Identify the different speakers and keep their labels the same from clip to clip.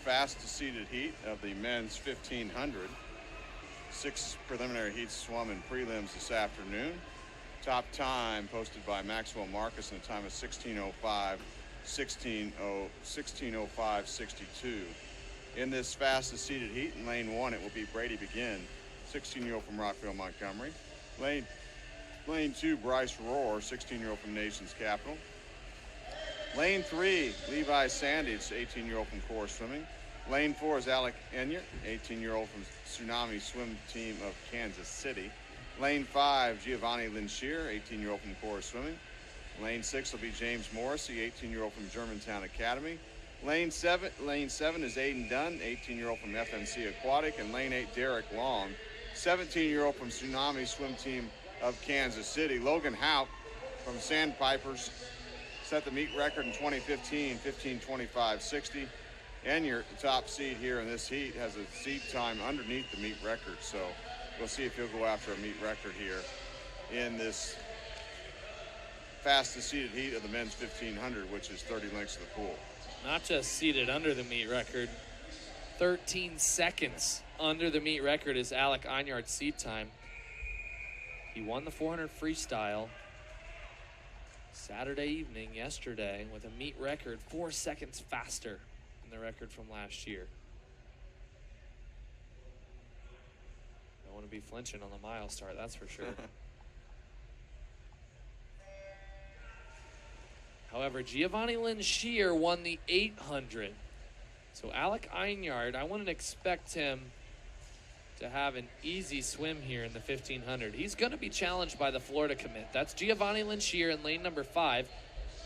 Speaker 1: fastest seeded heat of the men's 1500. 6 preliminary heats swum in prelims this afternoon. Top time posted by Maxwell Marcus in a time of 16:05:62. In this fastest seeded heat in lane 1, it will be Brady Begin, 16-year-old from Rockville, Montgomery. Lane 2, Bryce Rohr, 16-year-old from Nation's Capital. Lane 3, Levi Sandage, 18-year-old from Core Swimming. Lane 4 is Alec Enyeart, 18-year-old from Tsunami Swim Team of Kansas City. Lane 5, Giovanni Linschier, 18-year-old from Core Swimming. Lane 6 will be James Morrissey, 18-year-old from Germantown Academy. Lane 7 is Aiden Dunn, 18-year-old from FNC Aquatic. And Lane 8, Derek Long, 17-year-old from Tsunami Swim Team of Kansas City. Logan Haupt from Sandpipers set the meet record in 2015, 15:25:60. Enyeart, the top seed here in this heat, has a seed time underneath the meet record. So we'll see if he'll go after a meet record here in this fastest seeded heat of the men's 1500, which is 30 lengths of the pool.
Speaker 2: Not just seated under the meet record, 13 seconds under the meet record is Alec Enyeart's seed time. He won the 400 freestyle Saturday evening yesterday with a meet record 4 seconds faster than the record from last year. Don't want to be flinching on the mile start, that's for sure. However, Giovanni Linschier won the 800. So Alec Enyeart, I wouldn't expect him to have an easy swim here in the 1500. He's going to be challenged by the Florida commit. That's Giovanni Linschier in lane number 5.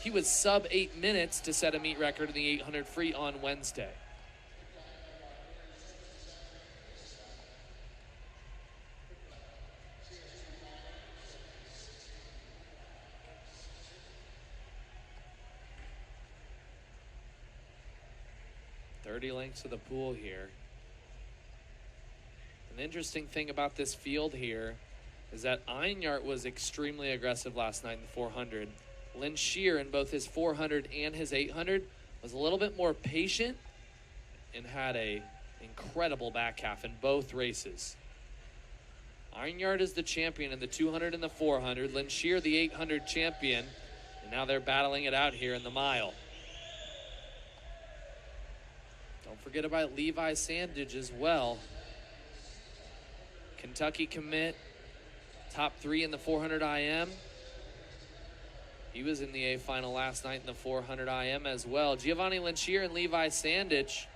Speaker 2: He was sub 8 minutes to set a meet record in the 800 free on Wednesday. Lengths of the pool here. An interesting thing about this field here is that Enyeart was extremely aggressive last night in the 400. Linschier in both his 400 and his 800 was a little bit more patient and had a incredible back half in both races. Enyeart is the champion in the 200 and the 400. Linschier the 800 champion, and now they're battling it out here in the mile. Don't forget about Levi Sandage as well. Kentucky commit, top 3 in the 400 IM. He was in the A final last night in the 400 IM as well. Giovanni Linschier and Levi Sandage,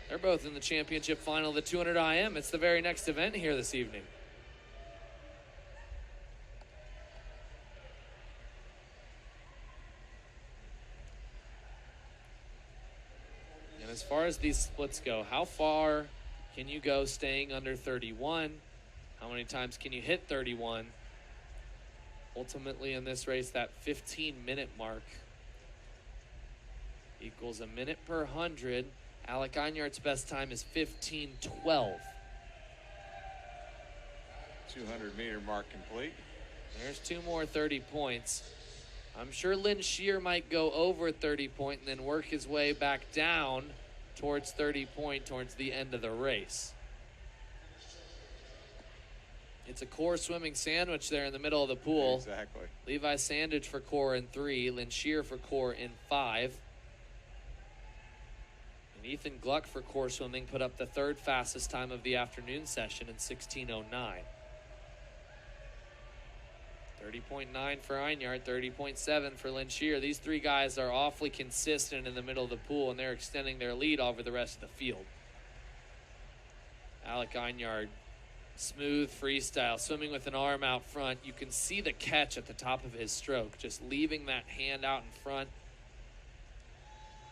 Speaker 2: they're both in the championship final of the 200 IM. It's the very next event here this evening. As far as these splits go, how far can you go staying under 31? How many times can you hit 31? Ultimately in this race, that 15-minute mark equals a minute per 100. Alec Enyeart's best time is 15:12.
Speaker 1: 200-meter mark complete.
Speaker 2: There's 2 more 30 points. I'm sure Linschier might go over 30 point and then work his way back down towards 30 point towards the end of the race. It's a Core swimming sandwich there in the middle of the pool.
Speaker 1: Exactly.
Speaker 2: Levi Sandage for Core in 3, Linschier for Core in 5. And Ethan Gluck for Core swimming put up the 3rd fastest time of the afternoon session in 16:09. 30.9 for Enyeart, 30.7 for Linschier. These 3 guys are awfully consistent in the middle of the pool, and they're extending their lead over the rest of the field. Alec Enyeart, smooth freestyle, swimming with an arm out front. You can see the catch at the top of his stroke, just leaving that hand out in front.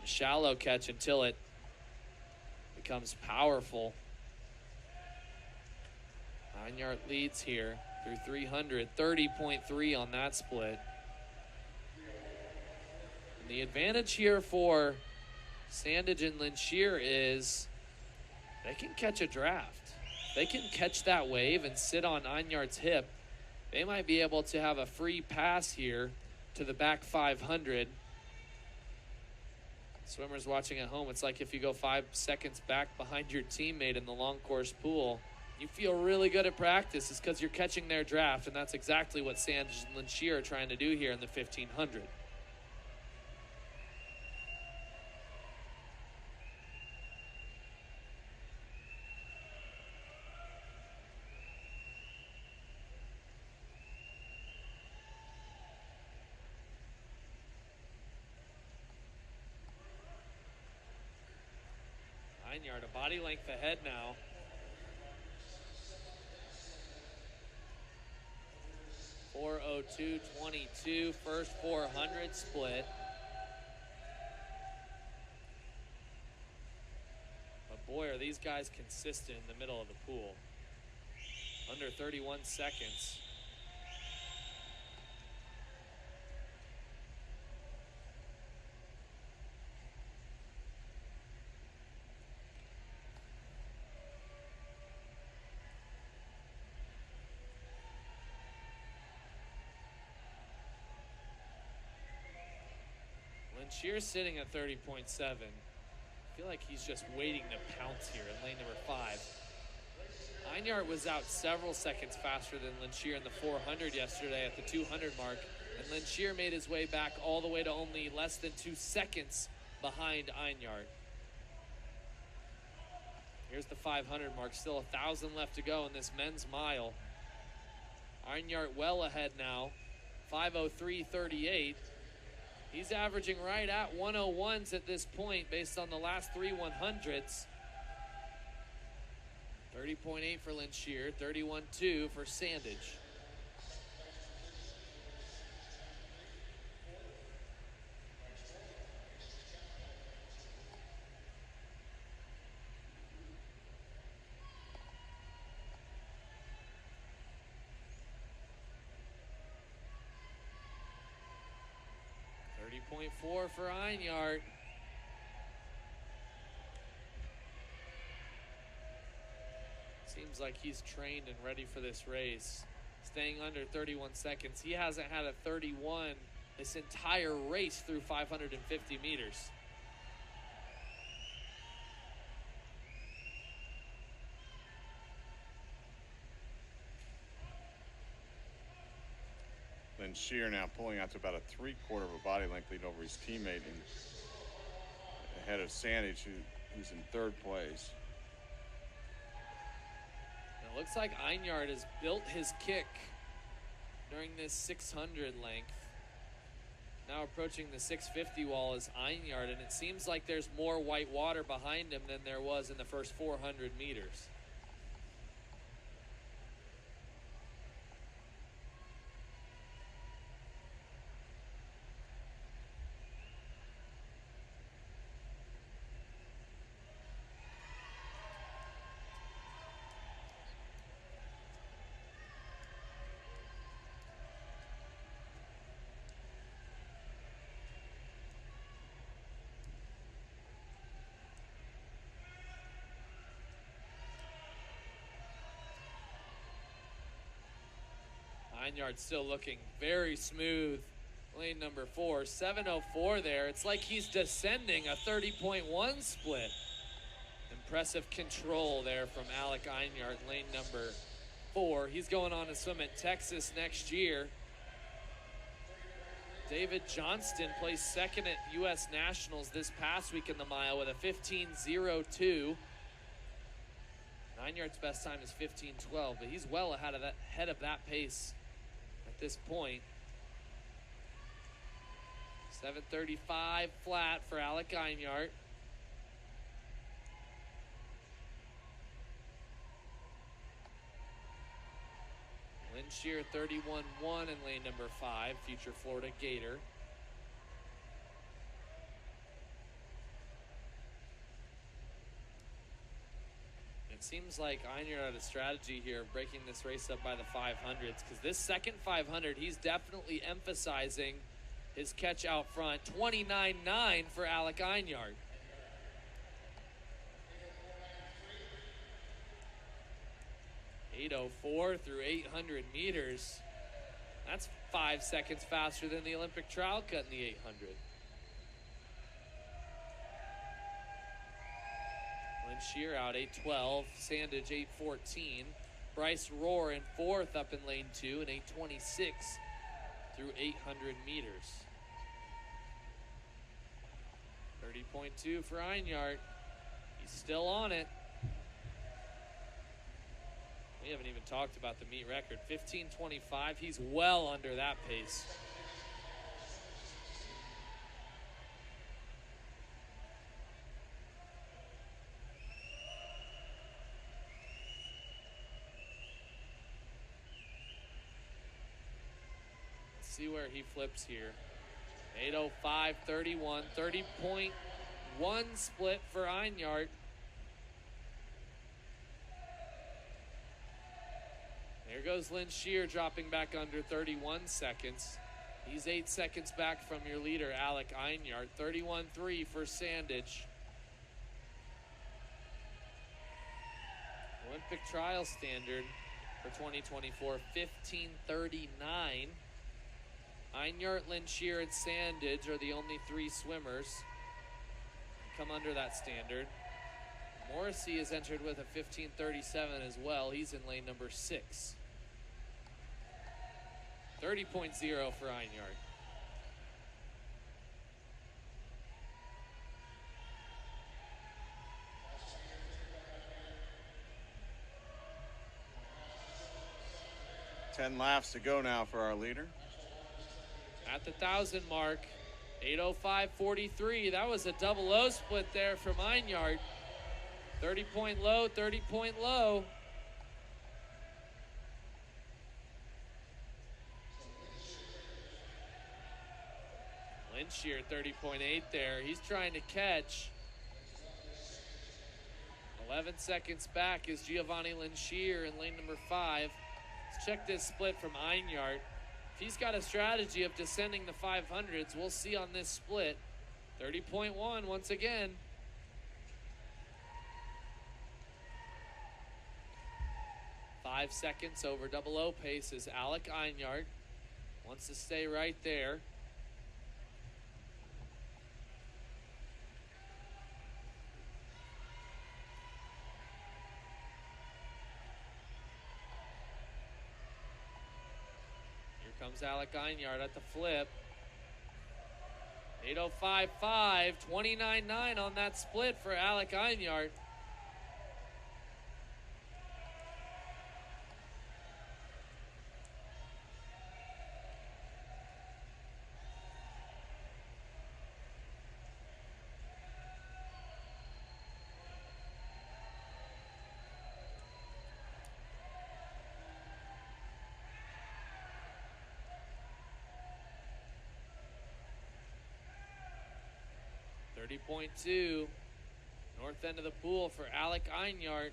Speaker 2: A shallow catch until it becomes powerful. Enyeart leads here through 300, 30.3 on that split. And the advantage here for Sandage and Linschier is they can catch a draft. They can catch that wave and sit on Enyeart's hip. They might be able to have a free pass here to the back 500. Swimmers watching at home, it's like if you go 5 seconds back behind your teammate in the long course pool, you feel really good at practice. It's because you're catching their draft, and that's exactly what Sanders and Lynn Shear are trying to do here in the 1500. Enyeart a body length ahead now. .402.22, first 400 split. But boy, are these guys consistent in the middle of the pool. Under 31 seconds. Shear's sitting at 30.7. I feel like he's just waiting to pounce here in lane number 5. Enyeart was out several seconds faster than Lynn Shear in the 400 yesterday at the 200 mark, and Lynn Shear made his way back all the way to only less than 2 seconds behind Enyeart. Here's the 500 mark, still 1,000 left to go in this men's mile. Enyeart well ahead now, 5:03.38. He's averaging right at 101s at this point based on the last 3 100s. 30.8 for Lynn Shear, 31.2 for Sandage. .4 for Enyeart. Seems like he's trained and ready for this race. Staying under 31 seconds. He hasn't had a 31 this entire race through 550 meters.
Speaker 1: Lynn Shear now pulling out to about a 3/4 of a body length lead over his teammate and ahead of Sandage, who's in 3rd place.
Speaker 2: It looks like Enyeart has built his kick during this 600 length. Now approaching the 650 wall is Enyeart, and it seems like there's more white water behind him than there was in the first 400 meters. Enyeart still looking very smooth. Lane number 4, 7:04 there. It's like he's descending a 30.1 split. Impressive control there from Alec Enyeart, lane number 4. He's going on to swim at Texas next year. David Johnston placed 2nd at U.S. Nationals this past week in the mile with a 15:02. Enyeart's best time is 15:12, but he's well ahead of that pace at this point. 7:35 flat for Alec Enyeart. Lynn Shear 31.1 in lane number 5, future Florida Gator. It seems like Enyeart had a strategy here of breaking this race up by the 500s, because this second 500, he's definitely emphasizing his catch out front. 29.9 for Alec Enyeart. .804 through 800 meters. That's 5 seconds faster than the Olympic trial cut in the 800. Lynn Shear out 8:12. Sandage 8:14. Bryce Rohr in fourth up in lane 2 and 8:26 through 800 meters. 30.2 for Enyeart. He's still on it. We haven't even talked about the meet record. 15:25. He's well under that pace. Let's see where he flips here. 8:05.31. 30.1 split for Enyeart. There goes Lynn Shear dropping back under 31 seconds. He's 8 seconds back from your leader, Alec Enyeart. 31.3 for Sandage. Olympic trial standard for 2024, 15:39. Enyeart, Lynn Shear, and Sandage are the only 3 swimmers who come under that standard. Morrissey is entered with a 15:37 as well. He's in lane number 6. 30.0 for Enyeart.
Speaker 1: Ten laps to go now for our leader.
Speaker 2: At the 1,000 mark, 8:05.43. That was a double O split there from Enyeart. 30-point low, 30-point low. Lynn Shear, 30.8 there. He's trying to catch. 11 seconds back is Giovanni Lynn Shear in lane number 5. Let's check this split from Enyeart. If he's got a strategy of descending the 500s, we'll see on this split. 30.1 once again. Five seconds over double O pace is Alec Enyeart. Wants to stay right there. Comes Alec Enyeart at the flip. 8:05.5, 29.9 on that split for Alec Enyeart. .2, north end of the pool for Alec Enyeart.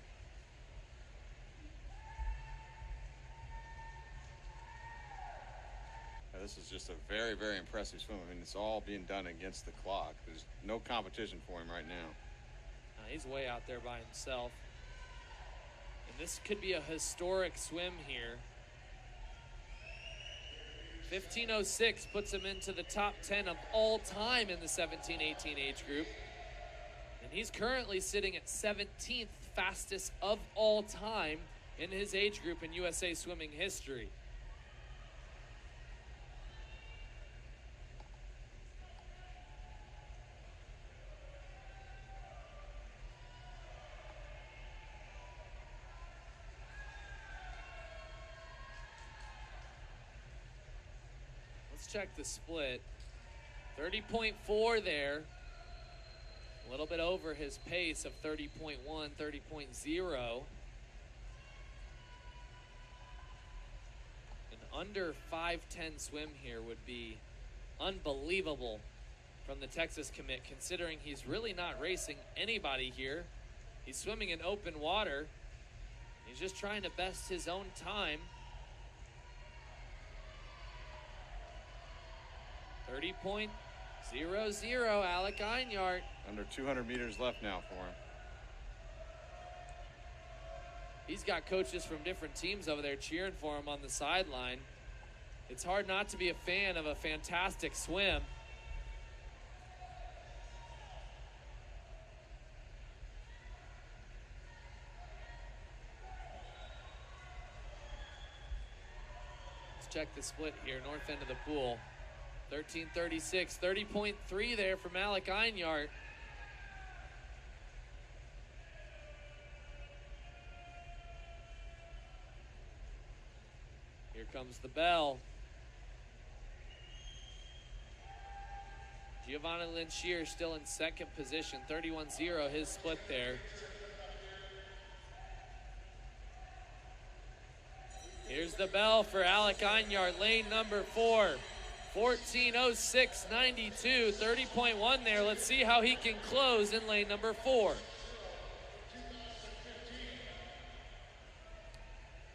Speaker 1: This is just a very, very impressive swim. I mean, it's all being done against the clock. There's no competition for him right now.
Speaker 2: He's way out there by himself. And this could be a historic swim here. 15:06 puts him into the top 10 of all time in the 17-18 age group. And he's currently sitting at 17th fastest of all time in his age group in USA swimming history. Let's check the split. 30.4 there. A little bit over his pace of 30.1, 30.0. An under 5:10 swim here would be unbelievable from the Texas commit, considering he's really not racing anybody here. He's swimming in open water. He's just trying to best his own time. 30.00, Alec Enyeart.
Speaker 1: Under 200 meters left now for him.
Speaker 2: He's got coaches from different teams over there cheering for him on the sideline. It's hard not to be a fan of a fantastic swim. Let's check the split here, north end of the pool. 13:36, 30.3 there from Alec Enyeart. Here comes the bell. Giovanni Linschier still in second position, 31-0 his split there. Here's the bell for Alec Enyeart, lane number 4. 14:06.92, 30.1 there. Let's see how he can close in lane number 4.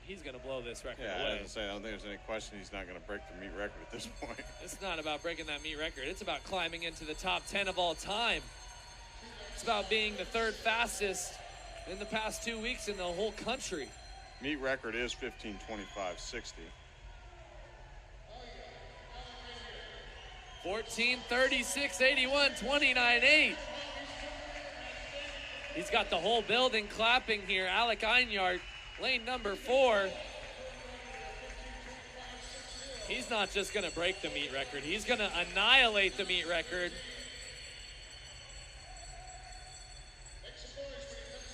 Speaker 2: He's going to blow this record
Speaker 1: Yeah,
Speaker 2: away.
Speaker 1: I was gonna say, I don't think there's any question he's not going to break the meet record at this point.
Speaker 2: It's not about breaking that meet record. It's about climbing into the top 10 of all time. It's about being the third fastest in the past 2 weeks in the whole country.
Speaker 1: Meet record is 15:25.60.
Speaker 2: 14:36.81, 29.8. He's got the whole building clapping here. Alec Enyeart, lane number 4. He's not just going to break the meet record. He's going to annihilate the meet record.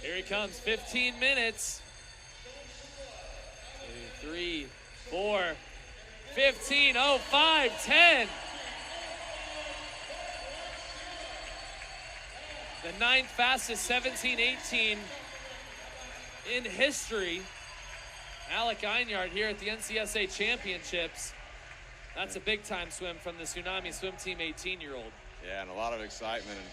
Speaker 2: Here he comes, 15 minutes. 2, 3, 4, 15:05.10. The 9th fastest 17:18 in history. Alec Enyeart here at the NCSA Championships. That's a big time swim from the Tsunami Swim Team 18-year-old.
Speaker 1: Yeah, and a lot of excitement. And